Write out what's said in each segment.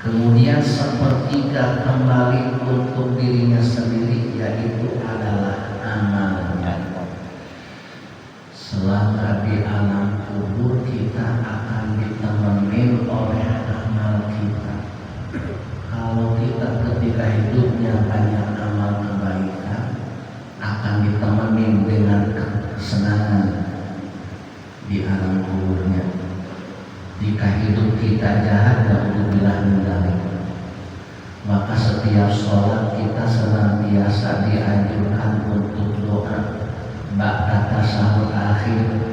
Kemudian sepertiga kembali untuk dirinya sendiri, yaitu adalah amalnya. Selama di alam kubur kita akan ditemenin oleh amal kita. Kalau kita ketika hidupnya banyak amal kebaikan, akan ditemenin dengan kesenangan di alam kuburnya. Jika hidup kita jahat, na'udzubillah min dzalik, maka setiap sholat kita senantiasa dianjurkan untuk doa ba'da tasyahhud akhir,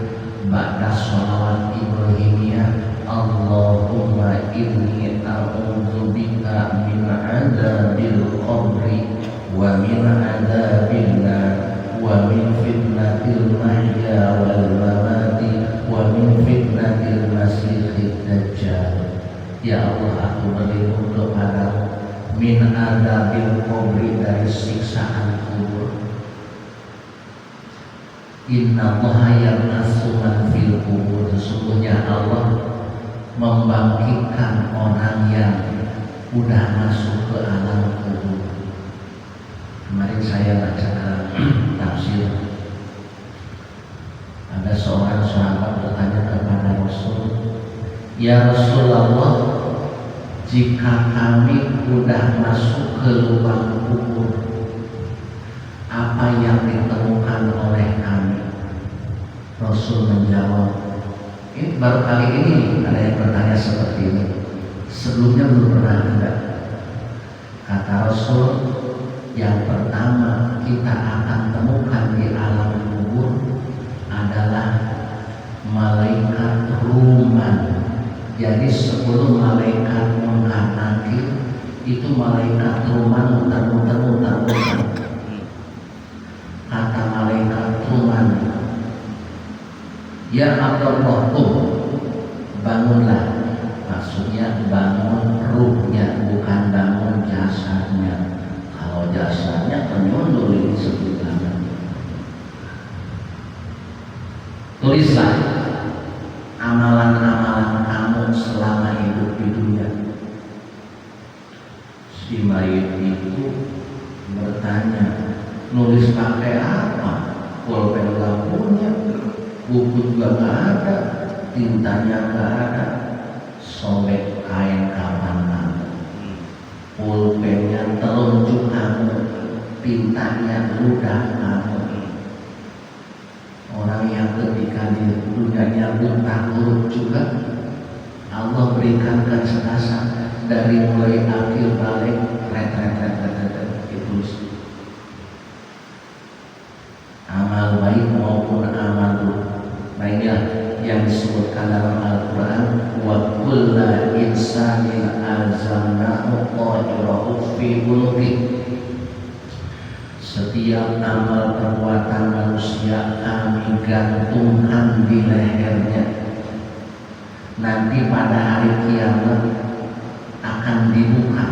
ba'da sholawat ibrahimiyah, Allahumma inni a'udzubika min adzabil qabri wa min adzabil nar wa min fitnatil mahya wal mamati wa min fitnatil masiihid dajjal. Ya Allah, aku berlindung kepadamu min adzabil qabri, dari siksaan kubur. Inna Allaha yab'atsu man fil kubur, sesungguhnya Allah membangkitkan orang yang udah masuk ke alam kubur. Kemarin saya baca dalam tafsir, ada seorang sahabat bertanya kepada Rasul, ya Rasulullah, jika kami udah masuk ke lubang kubur, apa yang ditemukan oleh kami? Rasul menjawab, ini baru kali ini ada yang bertanya seperti ini, sebelumnya belum pernah ada. Kata Rasul, yang pertama kita akan temukan di alam kubur adalah malaikat ruman. Jadi sebelum malaikat munkar nakir, itu malaikat ruman muter-muter. Kata malaikat ruman, ya Abdullah, bangunlah. Maksudnya bangun ruhnya, bukan bangun jasadnya. Kalau jasadnya penyundul ini sebutannya. Tulislah amalan-amalan kamu selama hidup di dunia. Si mayit itu bertanya, nulis pakai apa? Pulpen gak punya, buku juga gak ada, tintanya gak ada, sobek kain kapan kamu, pulpennya telunjuk kamu, tintanya ludah kamu. Orang yang ketika di dunianya buta huruf juga, Allah berikan kecerdasan dari mulai akhir balik ditulis. Amal baik maupun amal buruk. Baiknya yang disebutkan dalam Al-Quran, wa kulla insanin alzamnahu ta'irahu fi unuqih. Setiap amal perbuatan manusia kami gantungkan di lehernya. Nanti pada hari kiamat akan dibuka,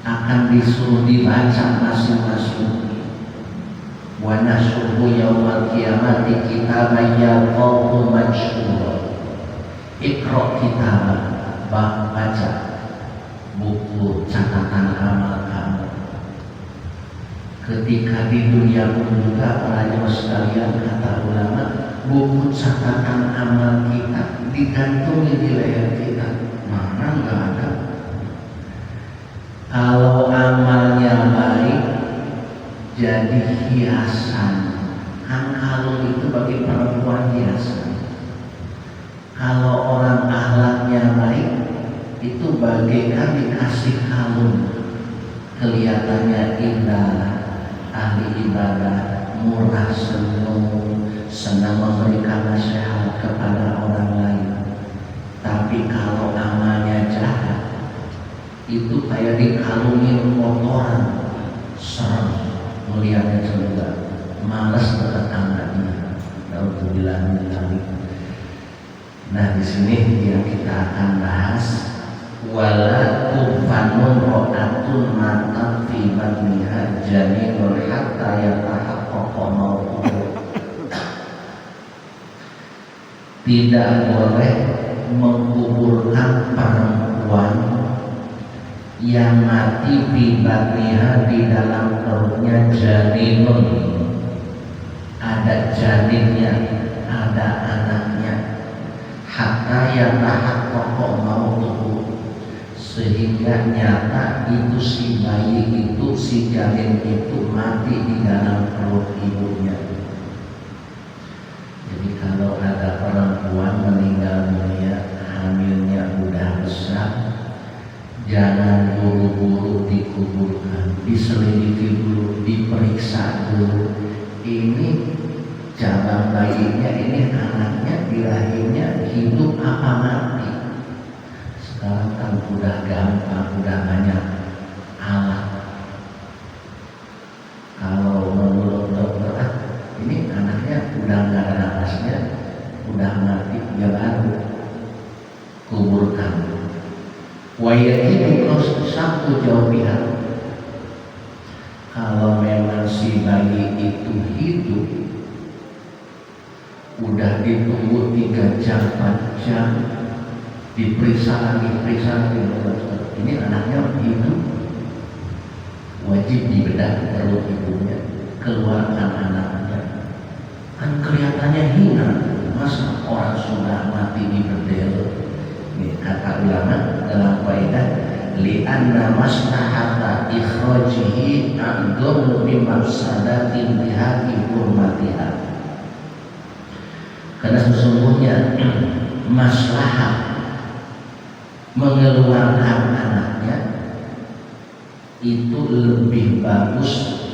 akan disuruh dibaca masing-masing. Wa nasuhu yaumal qiyamati kitaban yalqahu mansyura. Iqra kitabah, baca buku catatan amal kamu. Ketika di dunia pun juga para jemaah sekalian, kata ulama, buku catatan amal kita digantungi di leher kita. Mana nggak ada. Kalau amalnya baik jadi hiasan. Kan kalung itu bagi perempuan hiasan. Kalau orang akhlaknya baik, itu bagaikan dikasih kalung, kelihatannya indah, ahli ibadah, murah senyum, senang memberikan nasihat kepada orang lain. Tapi kalau amalnya jahat, itu kayak dikalungin kotoran, serem, melihatnya juga, malas bertetangga. Alhamdulillah. Nah, di sini yang kita akan bahas, wala tufanun ro'atun matan fi batniha janinun hatta yatahaqqaqa mautuhu. Tidak boleh menguburkan perempuan yang mati bibatniha di dalam perutnya janinun, ada janinnya, ada anaknya, hatta yatahaqqaqa mautuhu, sehingga nyata itu si bayi itu, si janin itu mati di dalam perut ibunya. Jadi kalau ada perempuan meninggal dunia, hamilnya udah besar, jangan buru-buru dikuburkan, diselidiki dulu, diperiksa dulu. Ini cabang bayinya, ini anaknya, dilahirnya hidup apa mati. Sekarang kan udah gampang, udah banyak alat. Kalau menurut dokter, ini anaknya udah nggak ada napasnya, udah mati, ya baru kuburkan. Wayati itu satu jauh pihak. Kalau memang si bayi itu hidup, udah ditunggu 3 jam 4 jam, diperiksa lagi, ini anaknya hidup, wajib dibedah perut ibunya, keluarkan anaknya. Kan kelihatannya hina, masa orang sudah mati di bedel. Ini kata ulama dalam kaidah, li'anna maslahata ikhrajihi a'dhamu min mafsadatin bihaqi hurmatiha. Karena sesungguhnya maslahat mengeluarkan anaknya itu lebih bagus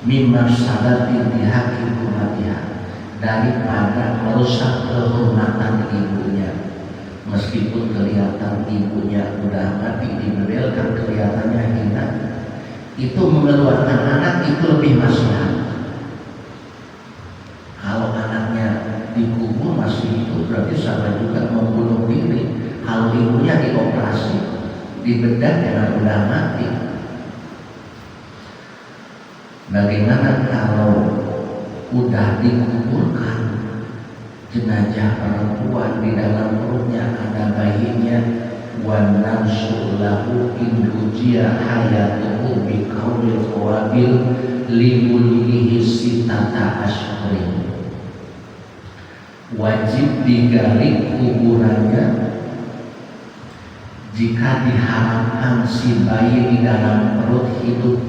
min mafsadatin bihaqi hurmatiha, daripada merusak kehormatan ibunya. Meskipun kelihatan ibunya udah mati di bedel, kan kelihatannya hina, itu mengeluarkan anak itu lebih maslahat. Kalau anaknya dikubur masih hidup, berarti sama juga membunuh diri. Kalau ibunya dioperasi, dibedah dengan udah mati. Bagaimana kalau udah dikuburkan jenazah perempuan, di dalam perutnya ada bayinya, wa nansulahu indujia hayatuhu bi qaulil qawabil libullihi sitata ashhurin. Wajib digali kuburannya jika diharapkan si bayi di dalam perut hidup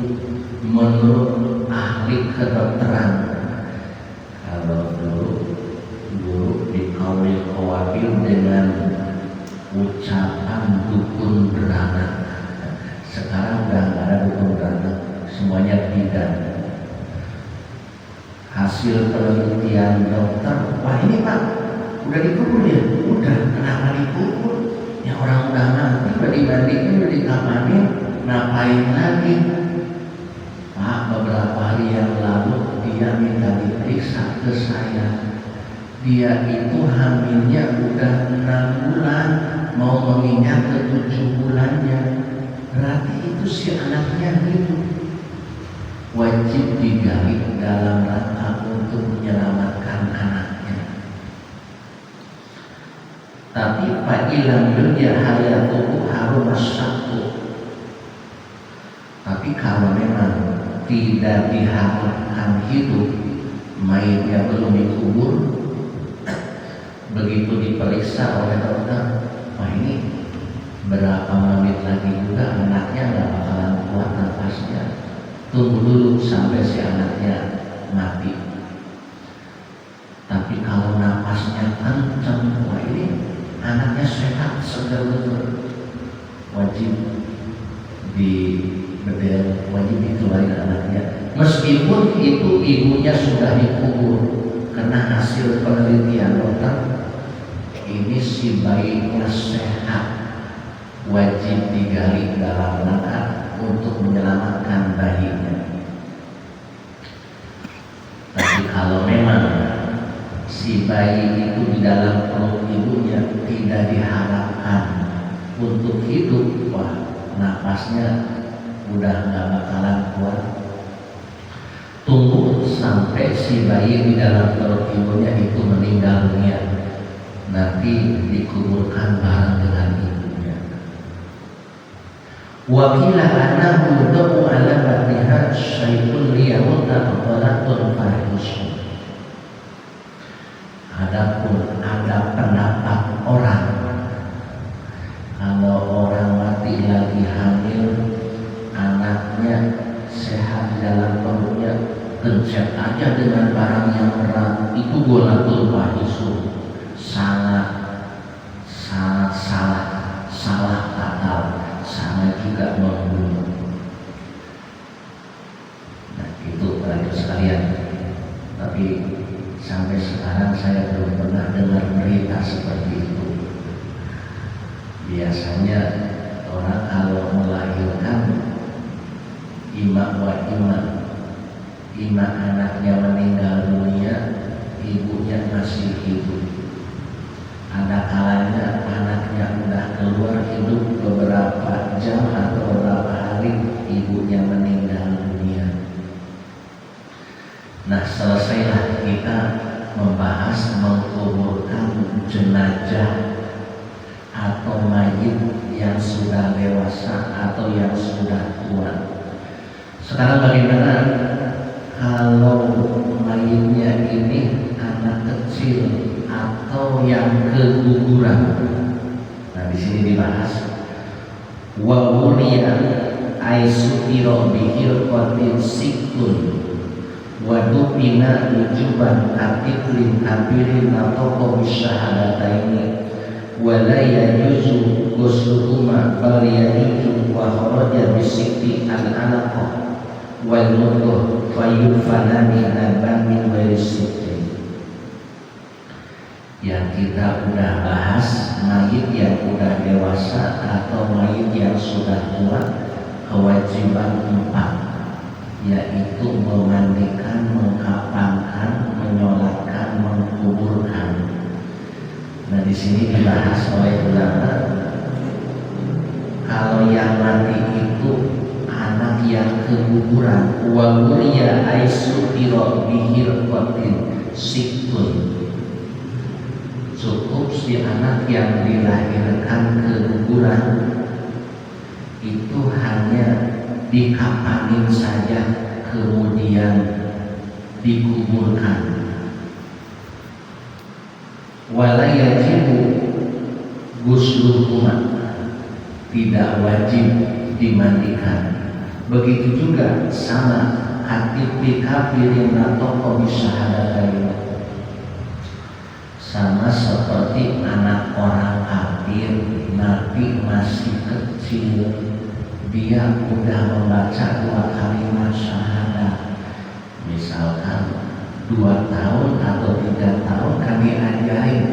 menurut ahli kedokteran. Kalau dulu di kaumil qawabil dengan ucapan dukun beranak, sekarang udah nggak ada dukun beranak, semuanya tidak. Hasil penelitian dokter, wah ini pak udah dikubur ya, udah, kenapa dikubur? Ya orang udah mati, udah dimandiin, udah dikapanin, ngapain lagi? Pak, beberapa hari yang lalu dia minta diperiksa ke saya. Dia itu hamilnya udah 6 bulan, mau menginjak ke 7 bulannya. Berarti itu si anaknya hidup. Wajib digali dalam rangka untuk menyelamatkan anaknya. Tapi fa'ilam dunya hayatuhu harumas satu. Tapi kalau memang tidak diharapkan hidup, mayatnya belum dikubur, begitu diperiksa oleh dokter, wah ini berapa menit lagi juga anaknya nggak bakalan kuat nafasnya, tunggu dulu sampai si anaknya mati. Tapi kalau nafasnya kencang, wah ini anaknya sehat, segar betul, wajib di bedel, wajib dikeluarin anaknya, meskipun itu ibunya sudah dikubur. Karena hasil penelitian dokter, ini si bayinya sehat, wajib digali dalam rangka untuk menyelamatkan bayinya. Tapi kalau memang si bayi itu di dalam perut ibunya tidak diharapkan untuk hidup, wah napasnya udah nggak bakalan kuat, tunggu sampai si bayi di dalam perut ibunya itu meninggal dunia, nanti dikuburkan bareng dengan ibunya. Wakila anahu yudabu ala batniha syai'un liyamutta qaratun fahisun. Adapun ada pendapat orang, kalau orang mati lagi hamil, anaknya sehat dalam perutnya, pencet aja dengan barang yang berat, itu golatul fahisun, sangat salah fatal, sama juga membunuh. Nah itu berakhir sekalian. Tapi sampai sekarang saya belum pernah dengar berita seperti itu. Biasanya orang kalau melahirkan ima anaknya meninggal dunia, ibunya masih hidup. Ada kalanya anaknya udah keluar hidup beberapa jam atau beberapa hari, ibunya meninggal dunia. Nah, selesailah kita membahas menguburkan jenazah atau mayit yang sudah dewasa atau yang sudah tua. Sekarang bagaimana kalau mayitnya ini anak kecil atau yang keguguran? Nah, di sini dibahas wa wuriya aisutiro bihir qatin siktun wa dupina ujuban katiflin kabirin natoko bisyahadataini wa la yajuzu ghusluhuma bal yajuzu wa kharaja bisikti al-alaqah wal mudghah fayufanani naban min ghairi sikti. Yang kita udah bahas mayit yang udah dewasa atau mayit yang sudah tua, kewajiban 4, yaitu memandikan, mengkafankan, menyolatkan, menguburkan. Nah di sini dibahas oleh ulama, kalau yang mati itu anak yang keguguran, wa muriya aisutiro bihir qatin siktun, cukup si anak yang dilahirkan keguguran itu hanya dikapanin saja kemudian dikuburkan. Wala yajibu ghusluhuma, tidak wajib dimandikan. Begitu juga sama katibi kafirin atau bisyahadatain, sama seperti anak orang kafir, nabi masih kecil, dia udah membaca 2 kalimat syahadat, misalkan 2 tahun atau 3 tahun kan diajarin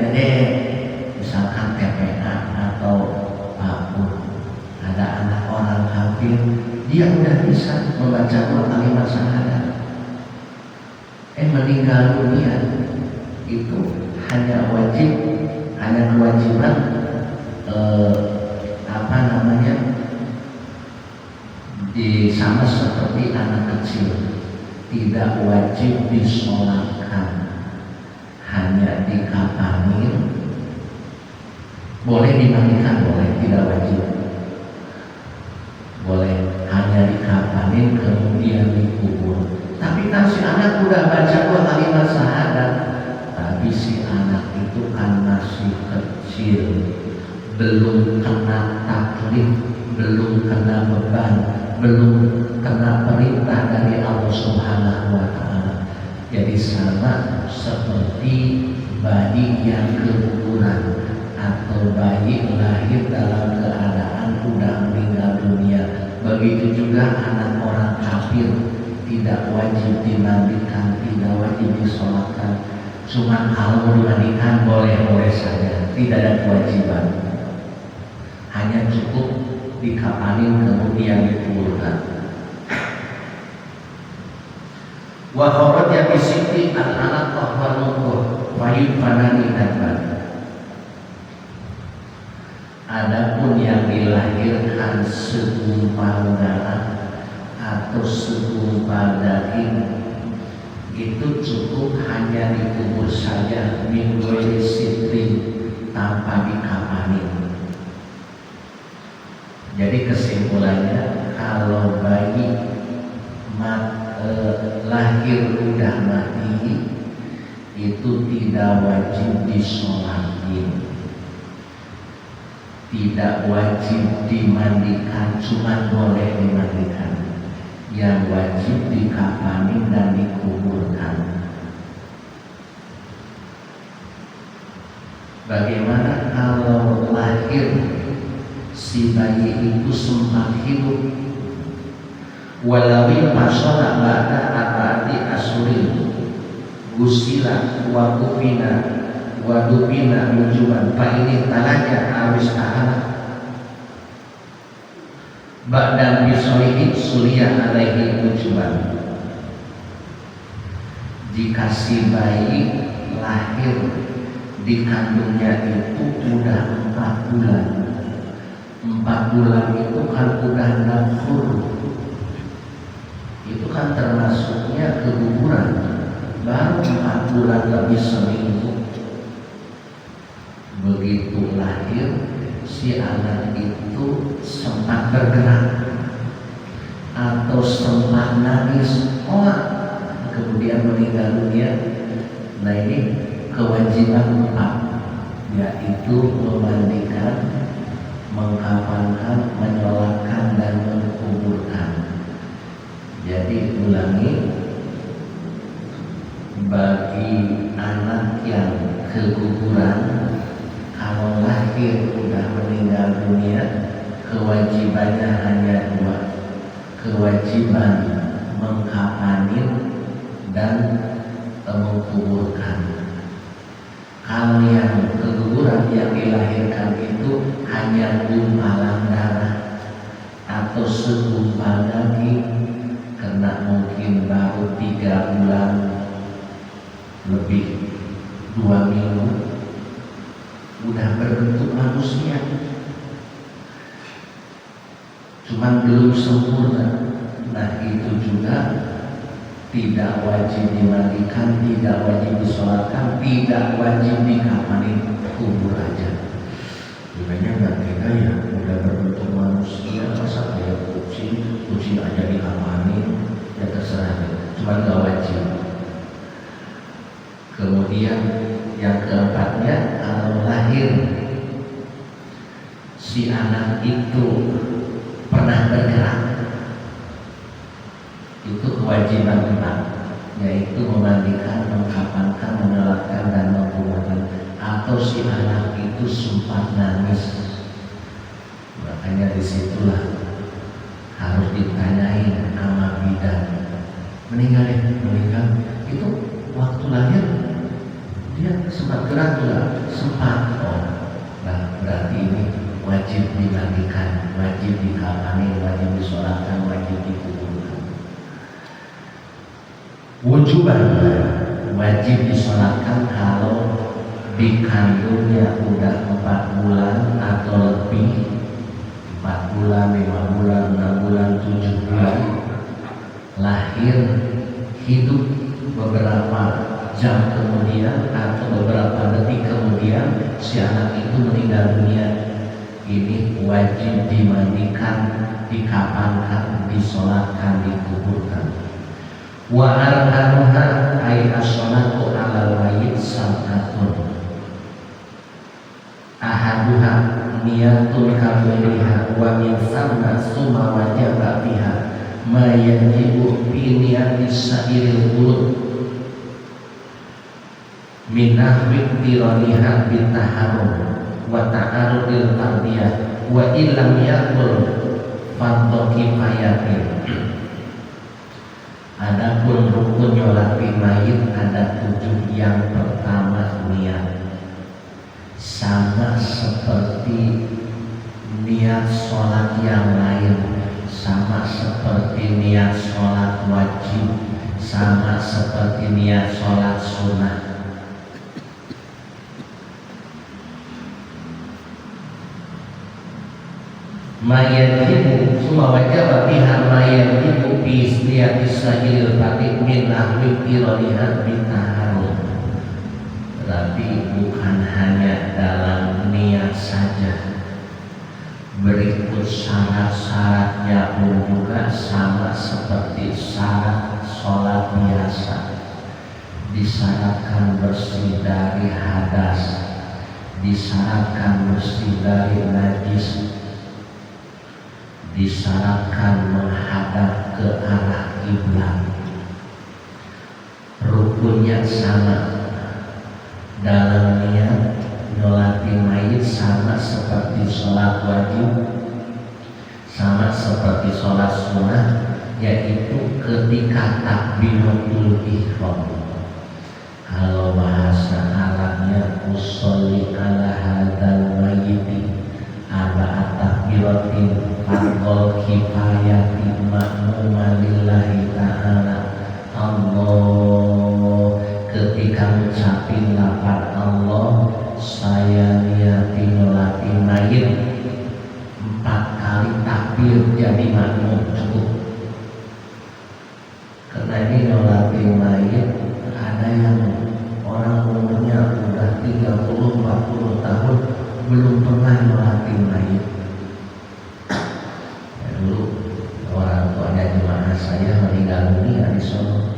misalkan TPA atau apapun. Ada anak orang kafir, dia udah bisa membaca 2 kalimat syahadat, meninggal dunia, itu hanya kewajiban sama seperti anak kecil, tidak wajib disolatkan, hanya dikapanin. Boleh dimandikan, boleh, tidak wajib. Boleh hanya dikapanin kemudian dikubur. Tapi kan si anak udah baca 2 kalimat syahadat, tapi si anak itu kan masih kecil, belum kena taklif, belum kena beban, belum kena perintah dari Allah Subhanahu wa Ta'ala. Jadi sama seperti bayi yang keguguran atau bayi lahir dalam keadaan udah meninggal dunia. Begitu juga anak orang kafir, tidak wajib dimandikan, tidak wajib disolatkan. Cuma kalau dimandikan boleh-boleh saja, tidak ada kewajiban. Hanya cukup dikapanin kemudian dikuburkan. Wa kharaja bisikti al-alaqah wal mudghah fayufanani naban. Adapun yang dilahirkan segumpal darah atau segumpal daging, itu cukup hanya dikubur saja min ghairi sitrin, tanpa dikapanin. Jadi kesimpulannya, kalau bayi lahir udah mati itu tidak wajib disolatin, tidak wajib dimandikan, cuma boleh dimandikan. Yang wajib dikafani dan dikuburkan. Bagaimana kalau lahir si bayi itu sempat hidup? Walawi pasola ba'da arba'ati asyurin gusila wa kufina wa dubina nujuman fa ini talaja awis ta'ala ba'dan bisolihin surya alaihi nujuman. Jika si bayi lahir di kandungnya itu udah 4 bulan, 4 bulan itu kan udah nafur, itu kan termasuknya keguguran. Baru 4 bulan lebih seminggu, begitu lahir si anak itu sempat bergerak atau sempat nangis, kemudian meninggal dunia. Nah ini kewajiban 4, yaitu memandikan, mengkafankan, menyolatkan dan menguburkan. Jadi ulangi, bagi anak yang keguguran, kalau lahir udah meninggal dunia, kewajibannya hanya 2, kewajiban mengkafanin dan menguburkan. Kalau yang keguguran yang dilahirkan itu hanya gumpalan darah atau segumpal daging, karena mungkin baru 3 bulan lebih 2 minggu udah berbentuk manusia, cuman belum sempurna. Nah itu juga tidak wajib dimandikan, tidak wajib disolatkan, tidak wajib dikafani, kubur aja. Sebenarnya nggak tega ya, udah berbentuk manusia, masa kayak kucing aja dikafani, ya terserah, cuma nggak wajib. Kemudian yang keempatnya, kalau lahir si anak itu pernah bergerak, itu kewajiban 4, yaitu memandikan, mengkafankan, menyolatkan dan menguburkan. Atau si anak itu sempat nangis, makanya disitulah harus ditanyain sama bidan, meninggal itu waktu lahir dia sempat gerak juga, sempat. Nah berarti ini wajib dimandikan, wajib dikafani, wajib disolatkan, wajib dikuburkan. Wujuban, wajib disolatkan kalau di kandungnya udah 4 bulan atau lebih, 4 bulan, 5 bulan, 6 bulan, 7 bulan, lahir, hidup beberapa jam kemudian atau beberapa detik kemudian si anak itu meninggal dunia. Ini wajib dimandikan, dikafankan, disolatkan, dikuburkan. Wa arkanuha ay as-salatu 'alal mayyit sab'atun. Ahaduha niyatul kamiliha wa min thamma summa wajaba biha ma yajibu fi niyatis sa'iril qulub min nahwi tiraniha bitaharrum wa ta'arudil tarbiyah wa illam yakul fardhu kifayatin. Adapun rukun nyolati mayit ada 7. Yang pertama niat, sama seperti niat sholat yang lain, sama seperti niat sholat wajib, sama seperti niat sholat sunnah. Mayajibu semua wajib biha mayajibu bis niatis sajil batik min ahli tironihat bitaharum. Berarti bukan hanya dalam niat saja, Berikut syarat-syaratnya pun juga sama seperti syarat sholat biasa. Disyaratkan bersih dari hadas, disyaratkan bersih dari najis, disyaratkan menghadap ke arah kiblat. Rukunnya sama, dalam niat nyolati mayit sama seperti sholat wajib, sama seperti sholat sunnah, yaitu ketika takbiratul ihram. Kalau bahasa Arabnya usolli ala hadal mayyiti arba'at takbiratin fardhol kifayati ma'muman lillahi ta'ala. Allah, ketika ngucapin lafaz Allah, saya niati nyolati mayit 4 kali takbir jadi makmum cukup. Karena ini nyolati mayit ada yang orang umurnya udah 30-40 tahun belum pernah nyolati mayit. Ya, dulu orang tuanya jemaah saya meninggal dunia di Solo.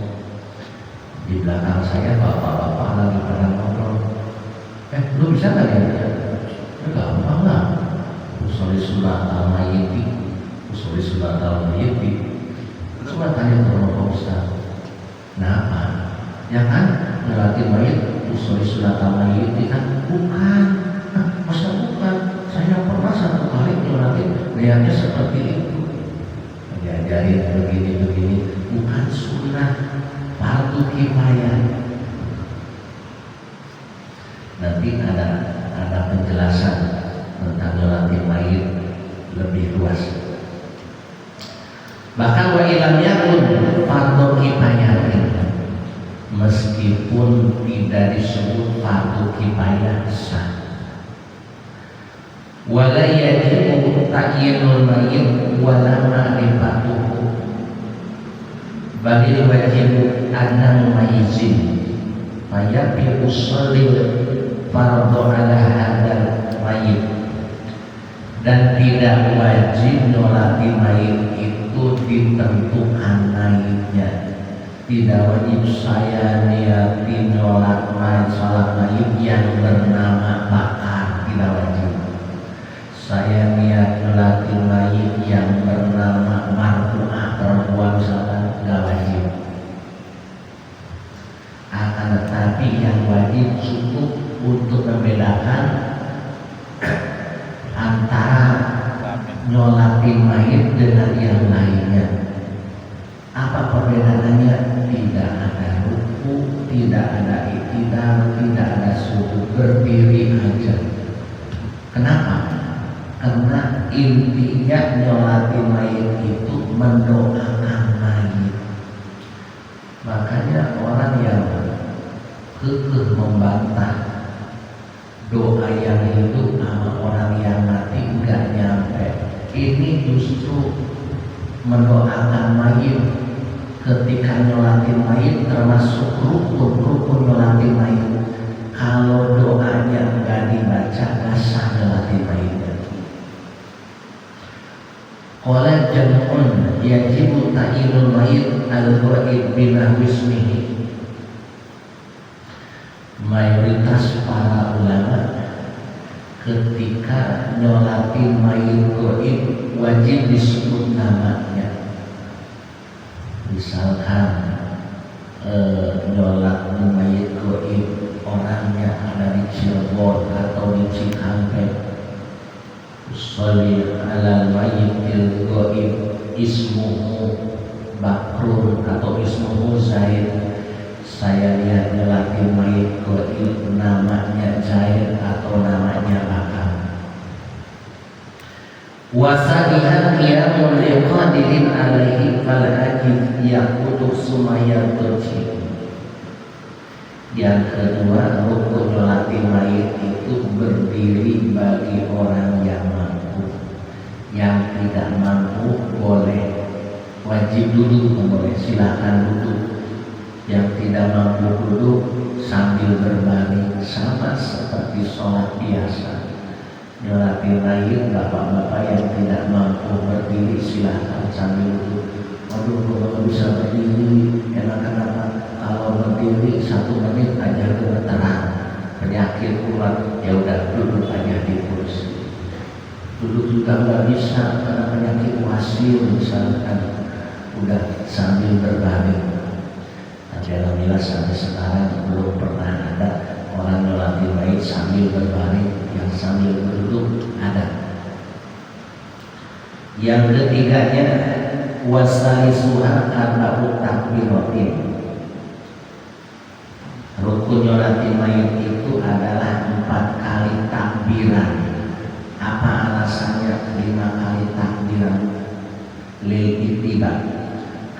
Di belakang saya bapak-bapak lagi pada ngobrol. Lu bisa nggak ya? Gampang lah. Usolli sunnat al-mayyiti, usolli sunnat al-mayyiti. Cuma tanya ke Pak Ustaz, kenapa? Ya kan, nyolati mayit, usolli sunnat al-mayyiti kan? Bukan. Masa bukan? Saya pernah 1 kali nyolati, niatnya seperti itu. Diajarin begini-begini, bukan sunnah, fardu kifayah. Nanti ada penjelasan tentang nyolati mayit lebih luas. Bahkan wa ilam yakun fardu kifayah, meskipun tidak disebut fardu kifayah sah. Wala yajibu ta'yinul mayyit wala ma'rifatuhu, balil wajibu anna mumayyizin fayabi usolli fardhu ala hadal mayyit. Dan tidak wajib nyolati mayit itu ditentukan mayitnya. Tidak wajib saya niati nyolat mayit, salat mayit yang bernama bakar, tidak wajib. Saya niat nyolati mayit yang bernama marfu'ah, perempuan misalkan, tidak wajib. Akan tetapi yang wajib cukup untuk membedakan antara nyolati mayit dengan yang lainnya. Apa perbedaannya? Tidak ada ruku, tidak ada iktidal, tidak ada sujud, berdiri aja. Kenapa? Karena intinya nyolati mayit itu mendoakan mayit. Makanya orang yang kekeh membantah doa yang hidup sama orang yang mati enggak nyampe, ini justru mendoakan mayit. Ketika nyolati mayit termasuk rukun nyolati mayit. Kalau doanya enggak dibaca, enggak sah nyolati mayitnya. Qala jam'un yajibu ta'yinul mayit al-ghaib binahwi ismihi. Mayoritas para ulama ketika nyolati mayit ghaib wajib disebut namanya. Misalkan nyolat mayit ghaib orangnya ada di Cirebon atau di Cikampek, sholli ala mayyitil ghaib ismuhu Bakrun atau ismuhu Zaid, saya lihat nyolati mayit ghaib namanya Zaid atau namanya Bakar. Wasalihan qiyamun liqadirin alaihi fal ajib yaqutu sumayaturji. Yang kedua, rukun nyolati mayit itu berdiri bagi orang yang mampu. Yang tidak mampu boleh wajib duduk, boleh silakan duduk. Yang tidak mampu duduk sambil berbaring, sama seperti sholat biasa. nyolatin lain. Bapak-bapak yang tidak mampu berdiri silahkan sambil duduk. Waduh, kalau bisa berdiri enak, kenapa? Kalau berdiri 1 menit aja gemeteran, penyakit kuat, ya udah duduk aja di kursi. Duduk juga nggak bisa karena penyakit wasil misalkan, udah sambil berbaring. Tapi alhamdulillah sampai sekarang belum pernah ada orang nyolatin baik sambil berbaring, yang sambil duduk ada. Yang ketiganya wasalisuha arba'u takbiratin. Rukun nyolatin mayit itu adalah 4 kali takbiran. Apa alasannya 5 kali takbiran? Lil ittiba,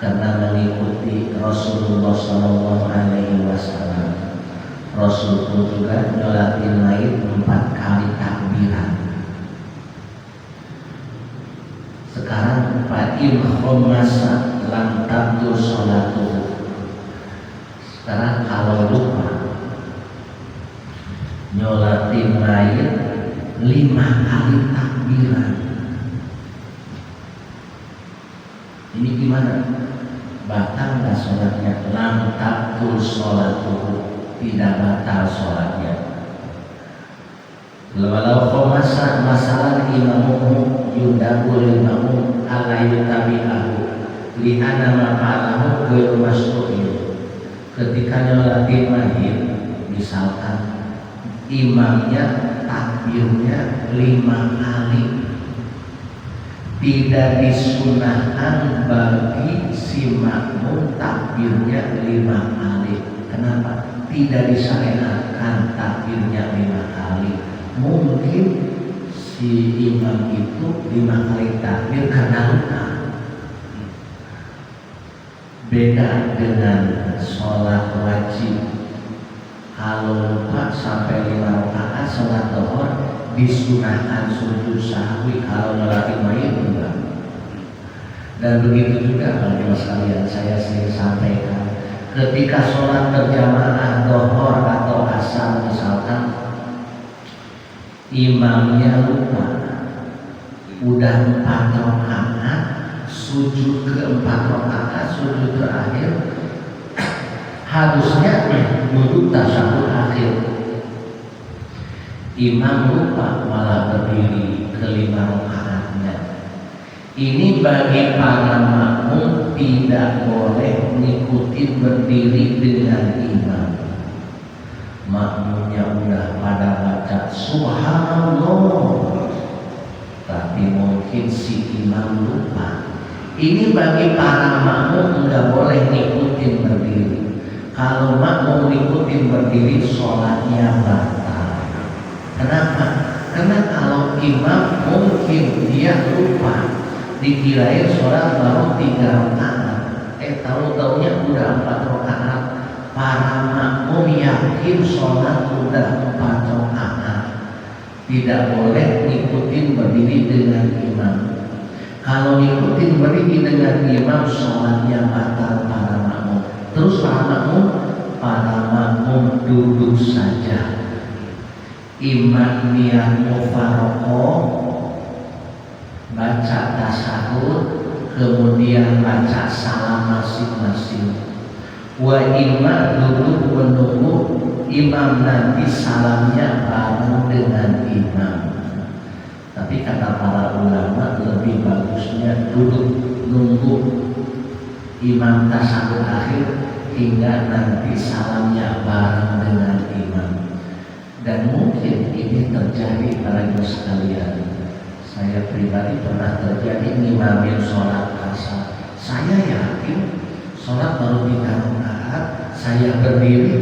karena mengikuti Rasulullah Shallallahu Alaihi Wasallam. Rasul pun juga nyolatin mayit 4 kali takbiran. Sekarang fa'in khomasa lam tabdur sholatuhu. Sekarang kalau lupa nyolatin mayit 5 kali takbiran, ini gimana? Batal nggak sholatnya? Lam tabdur sholatuhu, tidak batal sholatnya. Walau khomasa masalah imamuhu yudabul imamu ala yutabi'ahu li'ana ma'alahu ghairu masru'in. Ketika nyolatin mayit, misalkan imamnya takbirnya 5 kali, tidak disunahkan bagi si makmum takbirnya 5 kali. Kenapa? Tidak disyariatkan takbirnya 5 kali. Mungkin si imam itu 5 kali takbir karena lupa. Beda dengan sholat wajib. Kalau lupa sampai 5 rakaat sholat zuhur disunahkan sujud sahwi. Kalau nyolatin mayit enggak. Dan begitu juga bagi sekalian, saya sering sampaikan, ketika sholat berjamaah zuhur atau asar misalkan, imamnya lupa, udah 4 rakaat, sujud ke-4 rakaat, sujud terakhir, harusnya duduk tasyahud akhir. Imam lupa malah berdiri ke-5 rakaatnya. Ini bagi para makmum tidak boleh mengikuti berdiri dengan imam. Makmumnya udah pada baca subhanallah, tapi mungkin si imam lupa. Ini bagi para makmum nggak boleh ngikutin berdiri. Kalau makmum ngikutin berdiri, sholatnya batal. Kenapa? Karena kalau imam mungkin dia lupa, dikirain sholat baru 3 rakaat, tahu-taunya udah 4 rakaat. Para makmum yakin sholat udah 4 rakaat, tidak boleh ngikutin berdiri dengan imam. Kalau ngikutin berdiri dengan imam, sholatnya batal para makmum. Terus para makmum duduk saja. Imam niat mufaraqah, baca tasyahud, kemudian baca salam masing-masing. Wa imam duduk menunggu imam nanti salamnya bareng dengan imam. Tapi kata para ulama lebih bagusnya duduk nunggu imam tasyahud akhir hingga nanti salamnya bareng dengan imam. Dan mungkin ini terjadi para ibu sekalian. Saya pribadi pernah terjadi ngimamin sholat asar. Saya yakin sholat baru 3 rakaat, saya berdiri.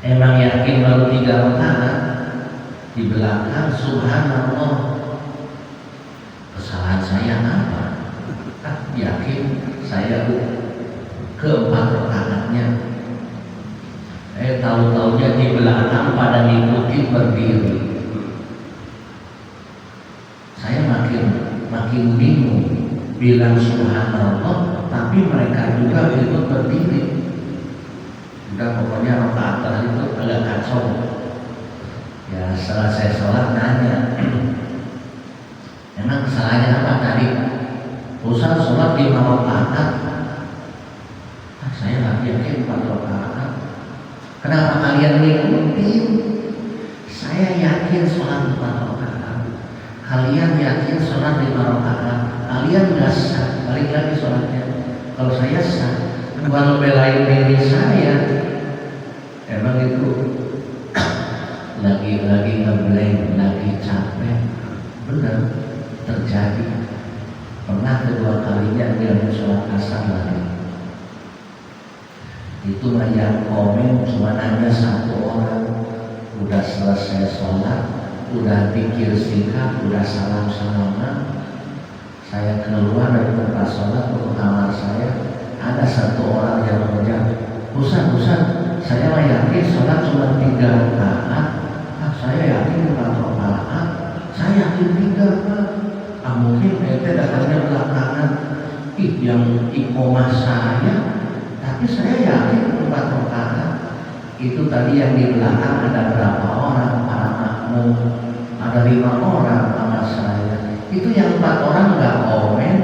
Emang yakin baru 3 rakaat. Di belakang subhanallah. Kesalahan saya apa? Yakin saya ke-4 rakaatnya. Tahu-taunya di belakang pada ngikutin berdiri. Saya makin bingung, bilang subhanallah, tapi mereka juga ikut berdiri. Udah pokoknya rakaat terakhir itu agak kacau. Ya setelah saya sholat nanya, emang kesalahannya apa tadi? Ustaz sholat 5 rakaat. Saya nggak yakin 4 rakaat. Kenapa kalian ngikutin? Saya yakin sholat 4 rakaat. Kalian yakin sholat 5 rakaat. Kalian nggak sah. Balik lagi sholatnya. Kalau saya sah, bukan belain diri saya. Emang itu lagi ngeblank, lagi capek. Benar terjadi. Pernah kedua kalinya dia sholat asar lagi. Itu mah yang komen cuma hanya 1 orang. Udah selesai sholat, udah pikir singkat, udah salam-salaman. Saya keluar dari tempat sholat ke kamar saya. Ada 1 orang yang mengejar, Ustaz, saya mah yakin sholat cuma 3 rakaat. Saya yakin 4 rakaat. Saya yakin 3 Pak. Mungkin ente datangnya belakangan. Yang iqomah saya, tapi saya yakin 4 rakaat. Itu tadi yang di belakang ada berapa orang para makmum? Ada 5 orang sama saya. Itu yang 4 orang nggak komen,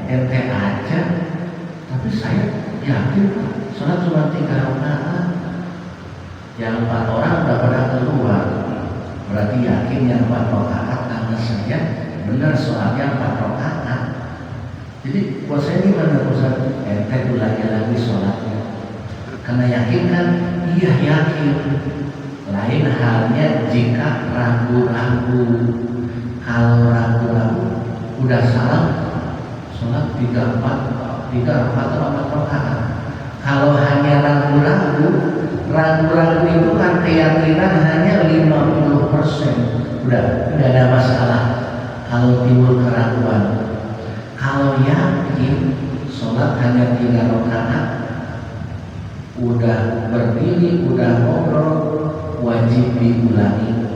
ente aja. Tapi saya yakin sholat cuma 3 rakaat. Yang 4 orang udah pada keluar. Berarti yakin yang 4 rakaat karena saya benar sholatnya 4 rakaat. Jadi buat saya gimana Ustaz? Ente ulangi lagi sholatnya. Karena yakin kan? Iya yakin. Lain halnya jika ragu-ragu. Kalau ragu-ragu udah salah sholat 3 atau 4 rakaat. Kalau hanya ragu-ragu itu kan keyakinan hanya 50%. Udah nggak ada masalah kalau timbul keraguan. Kalau yakin sholat hanya 3 rakaat, udah berdiri, udah ngobrol, wajib diulangi.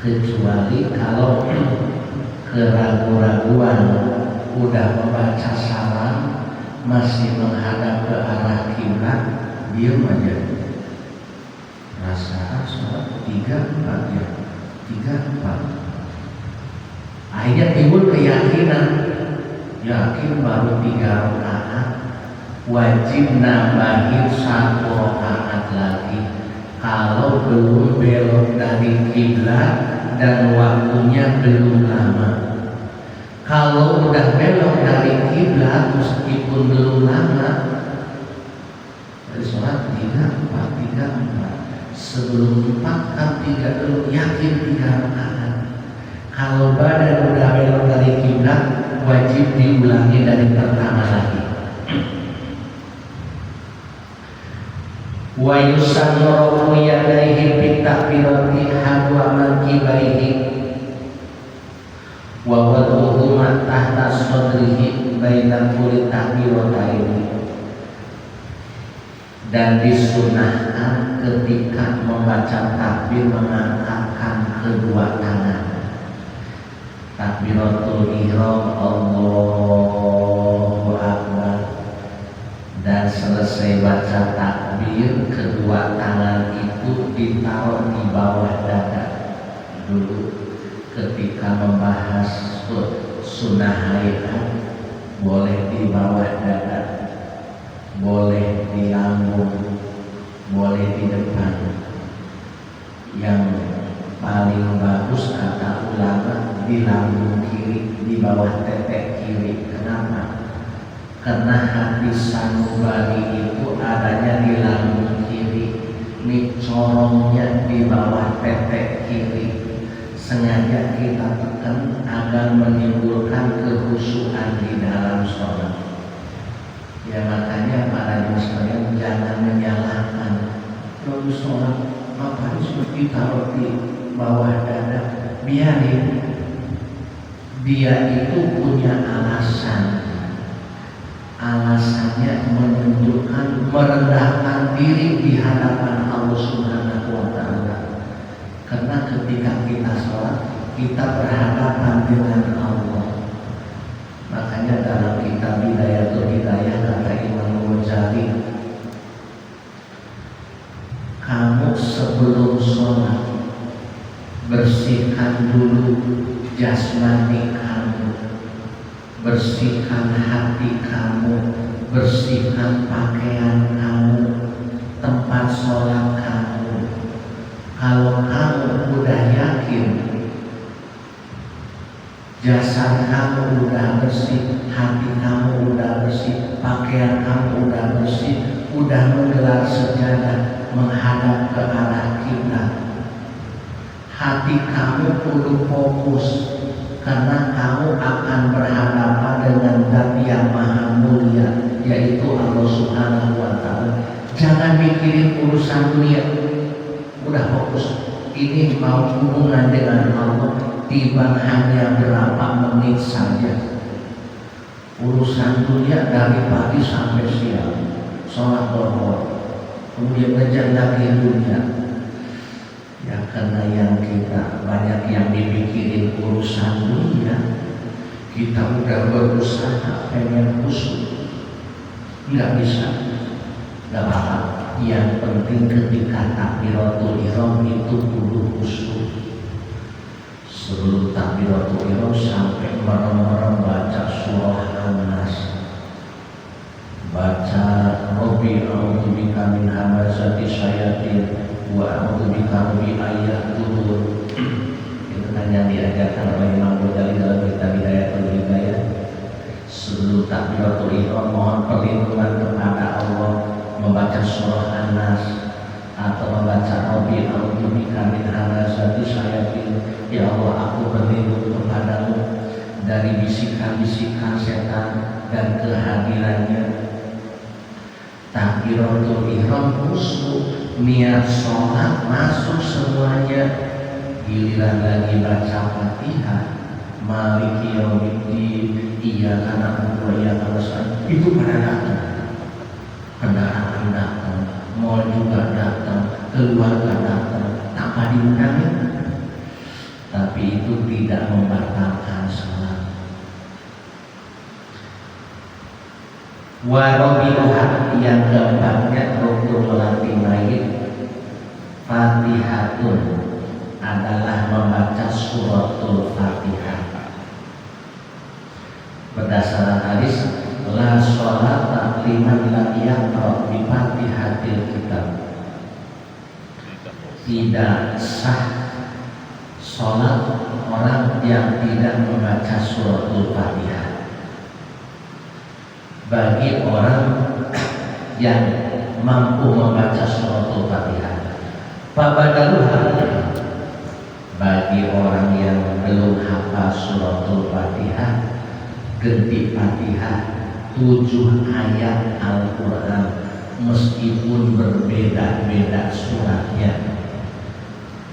Kecuali kalau keraguan udah membaca salam, masih menghadap ke arah kiblat, diam aja. Rasa sholat 3-4 ya, 3-4. Akhirnya timbul keyakinan, yakin baru 3 rakaat, wajib nambahin 1 rakaat lagi. Kalau belum belok dari kiblat dan waktunya belum lama. Kalau udah belok dari kiblat meskipun belum lama, dari sholat 3-4. Sebelum 4 kan 3 dulu, yakin 3 rakaat. Kalau badan udah belok dari kiblat, wajib diulangi dari pertama lagi. Wa yusannu yadayhi fi takbirati hadwa mankibaihi wa wad'uhuma tahta sadrihi baina kulli takbirataini. Dan disunahkan ketika membaca takbir mengangkatkan kedua tangan. Takbiratul ihram, Allahu Akbar. Dan selesai baca takbir, kedua tangan itu ditaruh di bawah dada dulu. Ketika membahas sunnah hayat, boleh di bawah dada, boleh di lambung, boleh di depan. Yang paling bagus kata ulama di lambung kiri, di bawah tete kiri. Kenapa? Karena hadis sanubari itu adanya di lambung kiri, ini corongnya di bawah tete kiri. Sengaja kita tekan agar menimbulkan kekhusyuan di dalam sholat. Ya makanya para jemaah sekalian jangan menyalahkan. Kalau sholat apa seperti taruh di bawah dada, biarin. Dia itu punya alasan. Alasannya menunjukkan merendahkan diri di hadapan Allah Subhanahu wa Ta'ala. Karena ketika kita sholat, kita berhadapan dengan Allah. Makanya dalam kitab Bidayatul Hidayah kata Imam Ghazali, kamu sebelum sholat bersihkan dulu jasmani kamu, bersihkan hati kamu, bersihkan pakaian kamu, tempat sholat kamu. Kalau kamu udah yakin jasad kamu udah bersih, hati kamu udah bersih, pakaian kamu udah bersih, udah menggelar sejadah menghadap ke arah kiblat, hati kamu kudu fokus karena kamu akan berhadapan dengan Zat yang Maha Mulia, yaitu Allah Subhanahu wa Ta'ala. Jangan mikirin urusan dunia, udah fokus. Ini mau hubungan dengan Allah, tiba hanya berapa menit saja. Urusan dunia dari pagi sampai siang, sholat duhur, kemudian ngejar lagi dunia. Ya karena yang kita banyak yang dipikirin urusan dunia, kita udah berusaha pengen khusyuk, nggak bisa, nggak apa-apa. Yang penting ketika takbiratul ihram itu kudu khusyuk. Sebelum takbiratul ihram sampai merem-merem baca surah An-Nas, baca Rabbi a'udzubika min hamazati syayatin wa a'udzubika min ayatul. Itu kan yang diajarkan oleh Imam Ghazali dalam kitab Hidayatul Hidayah. Sebelum takbiratul ihram mohon perlindungan kepada Allah, membaca surah An-Nas atau membaca Rabbi a'udzubika min hamazati syayatin. Ya Allah, aku berlindung kepadamu dari bisikan-bisikan setan dan kehadirannya. Takbiratul ihram khusyuk, niat sholat masuk semuanya. Giliran lagi baca Fatihah, Maliki yaumiddin, iyyaka na'budu wa iyyaka nasta'in, itu pada datang. Kendaraan datang, mal juga datang, keluarga datang, tanpa diundang. Tapi itu tidak membatalkan salat. Warobiuhat yang keempatnya rukun melatih mayit. Fatihatun adalah membaca suratul Fatihah. Berdasarkan hadis, la sholata liman lam yaqra bi Fatihatil kitab. Tidak sah sholat orang yang tidak membaca suratul Fatihah. Bagi orang yang mampu membaca suratul Fatihah, fabadaluha, bagi orang yang belum hafal suratul Fatihah, ganti Fatihah 7 ayat Al-Quran meskipun berbeda-beda suratnya.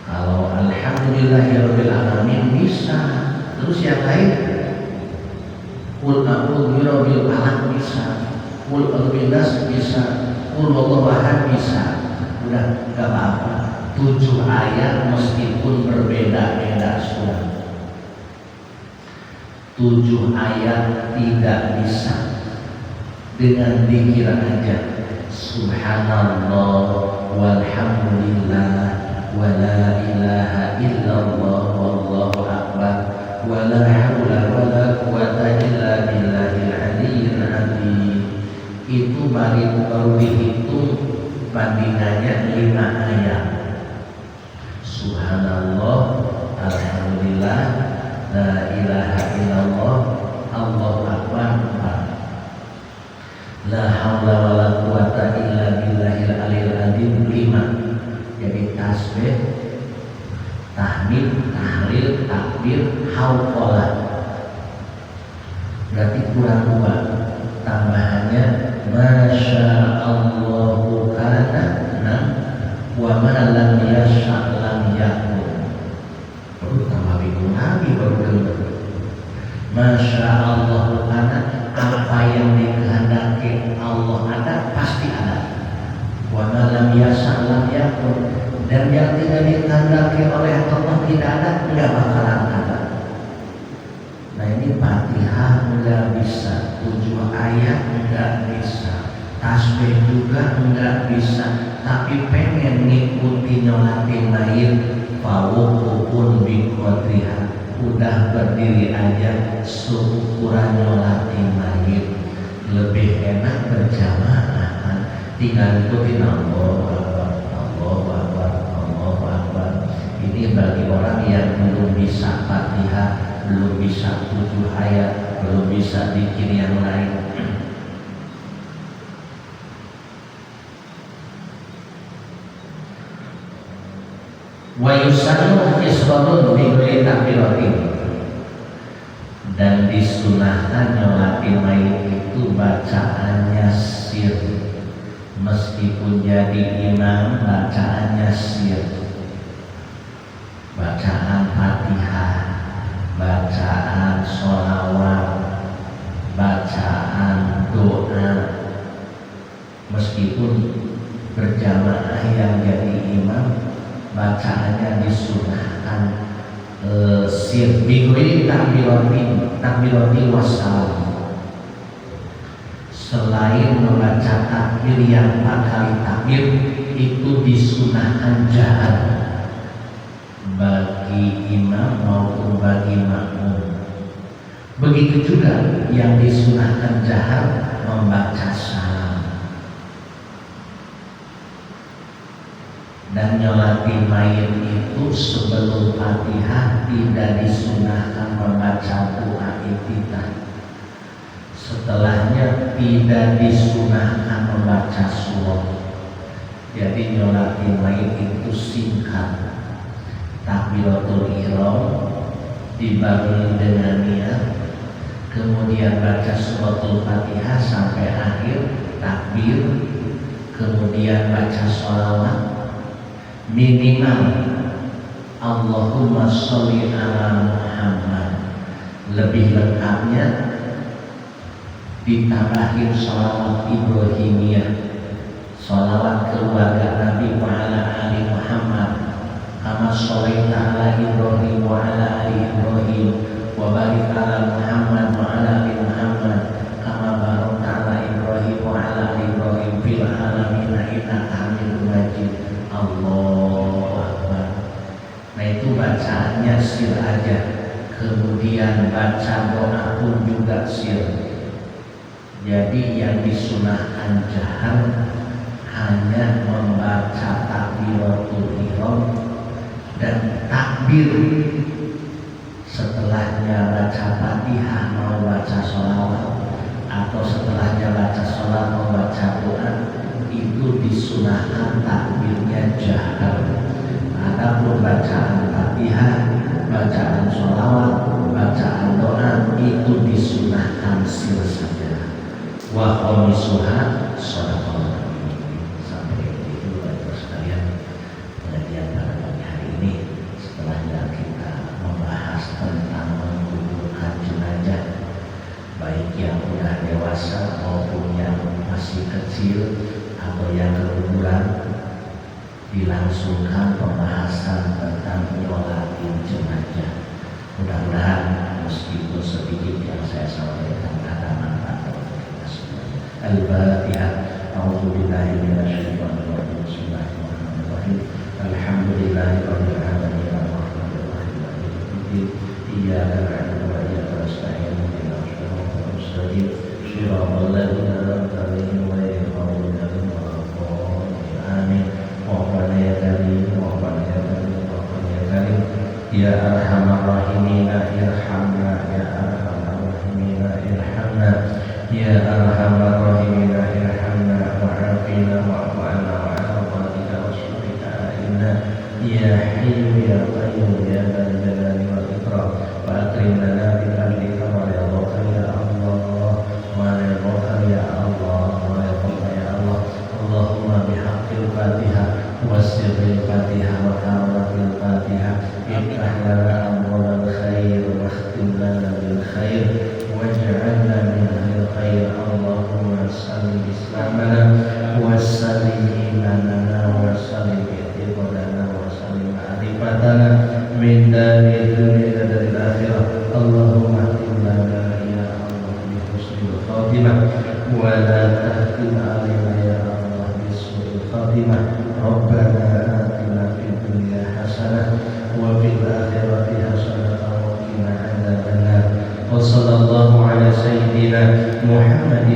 Kalau alhamdulillahirabbil alamin bisa, terus yang lain qul a'udzu birabbil falaq bisa, qul a'udzu binas bisa, qul huwallahu ahad bisa. Udah enggak apa-apa. 7 ayat meskipun berbeda-beda surat. 7 ayat tidak bisa dengan dikir aja subhanallah walhamdulillah wa la ilaha illallah wallahu akbar wa la haula wa la quwata illa billahil aliyyil azim. Itu baru dihitung bandingannya 5 ayat. Subhanallah, alhamdulillah, la ilaha illallah, Allahu akbar 4. La haula wa la quwata illa billahil aliyyil azim 5. Jadi tasbih, tahmid, tahlil, takbir, hauqalah. Berarti kurang 2. Tambahannya masya Allahu kana wa ma lam yasha lam yakun. Perlu tambah bingung lagi baru dengar. Masya Allahu kana, apa yang dikehendaki Allah ada pasti ada. Wa ma lam yasha lam yakun, dan yang tidak dikehendaki oleh Allah tidak ada, enggak bakalan ada. Nah ini Fatihah enggak bisa, 7 ayat enggak bisa, tasbih juga enggak bisa, tapi pengen ngikuti nyolatin lain, fawqupun biqadriha, udah berdiri aja seukuran nyolatin lain, lebih enak berjamaah kan, tinggal ikutin Allahu Akbar, Allahu Akbar, Allahu Akbar. Ini bagi orang yang belum bisa Fatihah, belum bisa 7 ayat, belum bisa zikir yang lain. Wa yusannu isradun bi ghairi takbiratin, dan disunahkan nyolatin mayit itu bacaannya sir, meskipun jadi imam bacaannya sir, bacaan Fatihah, bacaan sholawat, bacaan doa, meskipun berjamaah yang jadi imam bacaannya disunahkan sir bigoi takbirati wassalam, selain membaca takbir yang 4 kali takbir itu disunahkan jahar bagi imam maupun bagi makmum. Begitu juga yang disunahkan jahar membaca salam. Dan nyolati mayit itu sebelum Fatihah tidak disunahkan membaca doa iftitah. Setelahnya tidak disunahkan membaca surah. Jadi nyolati mayit itu singkat, takbiratul ihram dibarengi dengan niat, kemudian baca suratul Fatihah sampai akhir takbir, kemudian baca sholawat, minimal Allahumma sholli ala Muhammad, lebih lengkapnya ditambahin sholawat Ibrahimiyah, sholawat keluarga Nabi wa ala ali Muhammad kama sholaita ala Ibrahim wa ala ali Ibrahim wa barik ala Muhammad wa ala ali Muhammad kama barakta ala Ibrahim wa ala ali Ibrahim fil alamin innaka Hamidum Majid. Allahu Akbar. Nah itu bacaannya sir aja, kemudian baca doa pun juga sir. Jadi yang disunahkan jahar hanya membaca takbiratul ihram dan takbir, setelahnya baca Fatihah mau baca sholawat, atau setelahnya baca sholat mau baca doa, itu disunahkan takbirnya jahar. Adapun bacaan Fatihah, bacaan sholawat, bacaan doa itu disunahkan sir saja. Wa qamisuha shadaqah. Sampai itu bapak sekalian, pengajian pada pagi hari ini, setelahnya kita membahas tentang menguburkan jenazah, baik yang sudah dewasa maupun yang masih kecil atau yang keguguran. Dilangsungkan pembahasan tentang nyolatin jenazah. Mudah-mudahan meskipun sedikit yang saya sampaikan ada manfaat bagi kita semuanya. Al-Fatihah. A'udzubillahi minasyaitonir rajim. Bismillahirrahmanirrahim. Alhamdulillahirabbil alamin arrahmanir rahim maliki yaumiddin. Iyyaka na'budu wa iyyaka nasta'in. Ihdinas siratal mustaqim. Shiratal ladzina an'amta 'alaihim ghairil maghdubi 'alaihim waladdallin. Amin. Rabbana ya karim, Rabbana ya karim, Rabbana ya karim. Ya arhamar rahimina irhamna, ya arhamar rahimina irhamna, ya arhamar rahimina irhamna, wa'afina wa'fu 'anna wa 'ala ta'atika wa syukrika a'inna, ya hayyu ya qayyum ya dzal jalali wal ikram, wa akrim lana bi fadlika wa ridhaka ya Allah, wa ridhaka ya Allah, wa ridhaka ya Allah. Allahumma bihaqqil Fatihah wa sirril Fatihah wa haratil Fatihah iftah lana abwabal khair wa khtim lana bil khair waj'alna min ahli khair. Allahumma salli islamana wa sallim imanana wa sallim i'tiqadana wa sallim ma'rifatana min dari dunia dari akhirah. Allahumma khtim lana ya Allah bi husnil khatimah wa la tahtim alaina ya Allah bi su'il khatimah. محمد